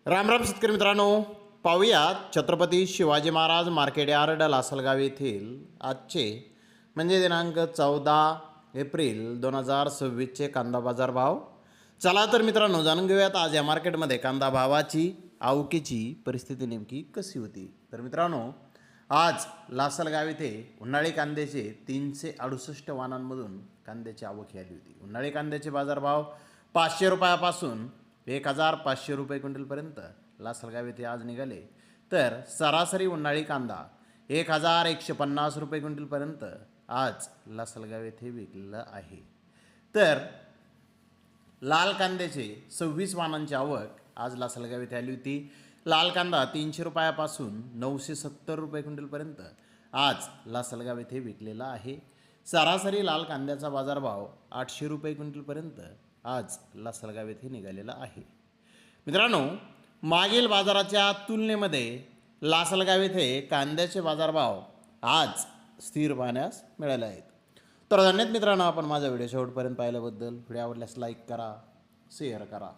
रामराम शेतकरी मित्रांनो, पाहूयात छत्रपती शिवाजी महाराज मार्केट यार्ड लासलगाव येथील आजचे म्हणजे दिनांक 14 एप्रिल 2026चे कांदा बाजार भाव. चला तर मित्रांनो, जाणून घेऊयात आज या मार्केटमध्ये कांदा भावाची आवकेची परिस्थिती नेमकी कशी होती. तर मित्रांनो, आज लासलगाव येथे उन्हाळी कांद्याचे 368 वाहनांमधून कांद्याची आवक आली होती. उन्हाळी कांद्याचे बाजारभाव 500 रुपयापासून 1500 रुपये क्विंटलपर्यंत लासलगाव येथे आज निघाले. तर सरासरी उन्हाळी कांदा 1150 रुपये क्विंटलपर्यंत आज लासलगाव येथे विकलेला आहे. तर लाल कांद्याचे 26 वाहनांची आवक आज लासलगाव येथे आली होती. लाल कांदा 300 रुपयापासून 970 रुपये क्विंटलपर्यंत आज लासलगाव येथे विकलेला आहे. सरासरी लाल कांद्याचा बाजारभाव 800 रुपये क्विंटलपर्यंत आज लासलगाव येथे निघालेला आहे. मित्रांनो, मागील बाजाराच्या तुलनेमध्ये लासलगाव येथे कांद्याचे बाजारभाव आज स्थिर पाहण्यास मिळाले आहेत. तर धन्यवाद मित्रांनो, आपण माझा व्हिडिओ शेवटपर्यंत पाहिल्याबद्दल. व्हिडिओ आवडल्यास लाईक करा, शेअर करा.